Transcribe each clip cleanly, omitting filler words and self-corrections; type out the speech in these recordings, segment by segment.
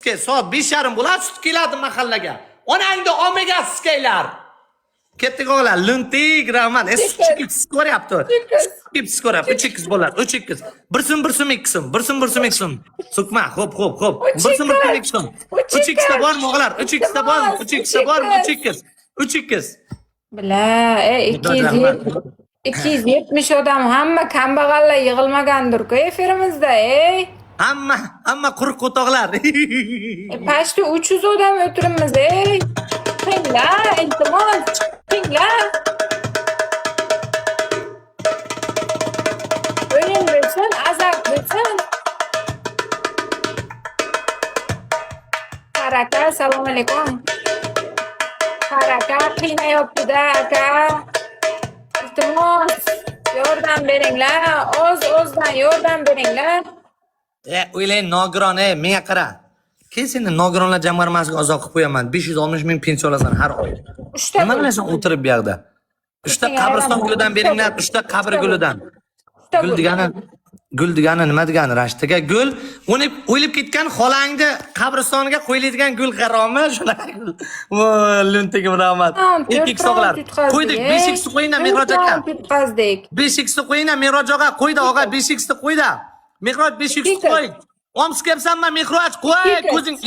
ke, soat 5:30 bo'ladi, sut keladi mahallaga. Onangni olmagan skeylar. Ketdik o'g'lar, luntik, rahmat. Siz ko'ryapti. Siz ko'ryapti. 3x bo'ladi, 3x. 1 so'm 2 so'm, 1 so'm 2 so'm. Sukma, hop. 1 so'm 2 so'm. 3x da bormi o'g'lar? 3x da bormi? 3x da bormi? 3x. Bila, 270 odam hamma kambag'allar yig'ilmagandir-ku efirimizda, Hamma quruq qo'toqlar. Pashtu 300 odam o'tiribmiz, Tinglar, iltimos, tinglar. O'yin bo'lsin, azab bo'lsin. Haraka, assalomu alaykum. Haraka qiynayapti-da, aka. Iltimos, yordam beringlar. O'z-o'zdan yordam beringlar. O'ylang, nogiron, menga qara. Seni nogironlar jamg'armasiga a'zo qilib qo'yaman. 560 ming pensiya olasan har oy. Nima qilasan o'tirib bu yoqda? 3 ta qabriston gulidan beringlar, 3 ta qabr gulidan. Gul degani nima degani Rashtaga? Gul, uni o'ylab ketgan xolangni qabristoniga qo'yiladigan gul haromi? Shunaqa gul. Voy, luntigim rahmat. 2x sog'lar. Qo'ydik, 5x qo'yinglar Mehroj aka. 5x qo'yinglar Mehroj aka, qo'ydi og'a, 5x qo'ydi. Mehroj 5x qo'y. Omsk kelsanmi Mehroj qo'y, ko'zing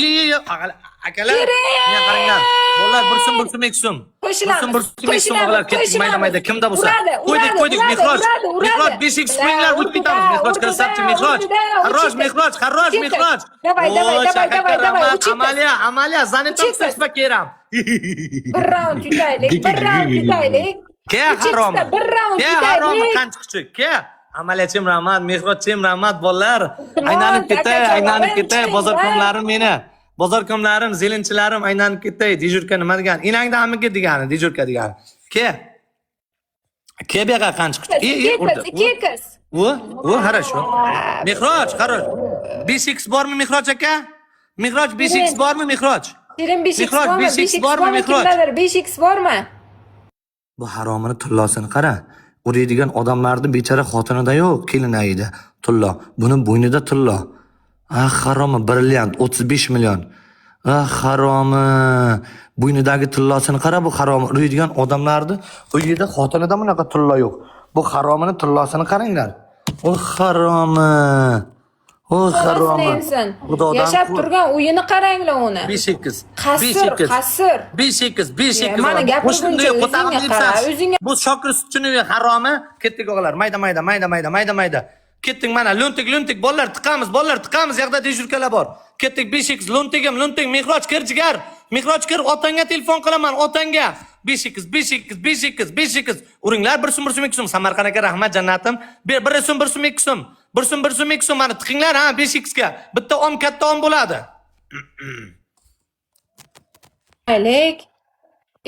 akalar. Menga qaranglar. Bolalar 1 so'm 2 so'm. 1 so'm 2 so'm og'lar ketdik mayda kimda bo'lsa. Qo'ydik Mehroj. Mehroj 5x qo'yinglar, o'tib ketamiz. Mehroj kirasabchi Mehroj. Xarroj Mehroj. Давай. Amaliya, zanitdan sesma keram. Bir round yutaylik. Ke harom. Ke harom qanchiqchi. Ke amaliyachim rahmat, Mehrojchim rahmat bolalar. Aylanib ketay, bozor komlarim meni. Bozor komlarim, zelinchilarim aylanib ketay. Dejurka nima degan? Enangda hammaga degani, dejurka degani. Ke bu yoqqa qanchiqchi. Kekas. O, хорошо. Mehroj, хорошо. 5x bormi Mehroj aka? Mehroj 5x bormi Mehroj? Shirin 5x bormi Mehroj? 5x bormi? Bu haromini tullosini qara. Uraydigan odamlarni bechara xotinida yo'q, kelinayida tullo. Buni bo'ynida tullo. Haromi brilliant 35 million. Haromi bo'ynidagi tullosini qara, bu harom uraydigan odamlarni uyida xotinida bunaqa tullo yo'q. Bu haromini tullosini qaranglar. O haromi. Yashab turgan uyini qaranglar uni. 5x. Qasr. 5x. Mana gapirguncha o'zingga qara, o'zingga. Bu Shokir sutchini haromi. Ketdik o'g'lar, mayda. Ketdik mana luntik bolalar tiqamiz, yoqda dejurkalar bor. Ketdik 5x luntigim, Mehroj kir jigar. Mehroj kir, otangga telefon qilaman, otangga. 5x. Uringlar 1 so'm 2 so'm. Samarqand aka rahmat jannatim. 1 so'm 2 so'm. 1 so'm 2 so'm mana tiqinglar 5x ga. Bitta om katta om bo'ladi.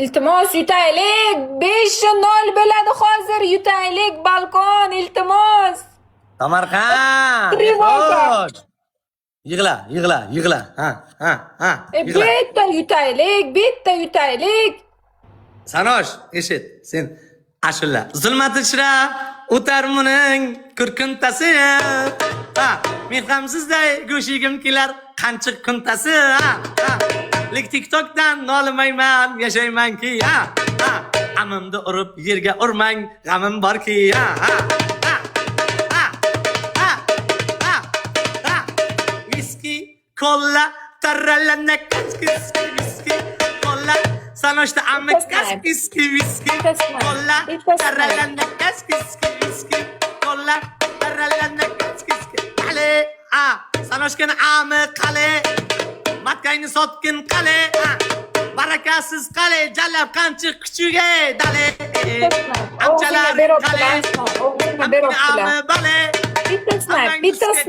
Iltimos yutaylik. 5-0 bo'ladi hozir, yutaylik balkon, iltimos. Samarqand. Mehroj. Yig'la. Ha. Bitta yutaylik. Sanosh, eshit, sen ashula. Zulmat ichra o'tar muning kurkuntasi. Men ham sizday go'shigim kelar qanchiq kuntasi. Lek TikTokdan nolimayman, yashaymanki. Amimni urib yerga urmang, g'amim borki. Viski, kolla, tarralana viski, kolla. Sanoshda amma viski, kolla, tarralana viski, kolla, tarralana viski. Qale, Sanoshkani ami qale, matkayni sotkin qale, barakasiz qale, jalab qanchiq kuchuga dale. Amchalar qale, ami bale. Bitta snipe. Iltimos,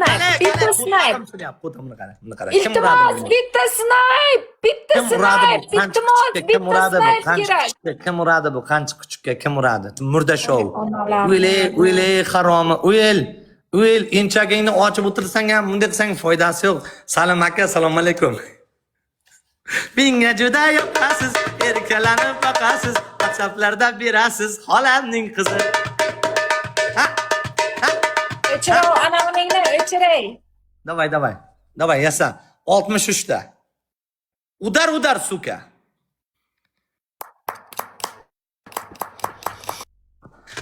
bitta snipe kerak. Kim uradi bu qanchiq kuchukka? Kim uradi? Murda show. O'yle haromi, o'yl, enchagingni ochib o'tirsang ham bunday qilsang foydasi yo'q. Salom aka, assalomu alaykum. Menga juda yoqasiz, erkalanib boqasiz, WhatsApplarda berasiz xolamning qizi. O'chirov, anavingni o'chiray. Davay, yasa. 63 ta. Udar, suka.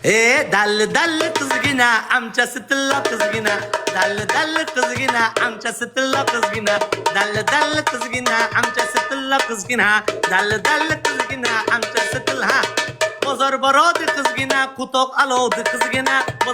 Dalli qizgina, amchasi tilla qizgina. Dalli qizgina, amchasi tilla qizgina. Dalli qizgina, amchasi tilla qizgina. Dalli qizgina, amchasi tilla. Bozor borodi qizgina, qutoq alodi qizgina.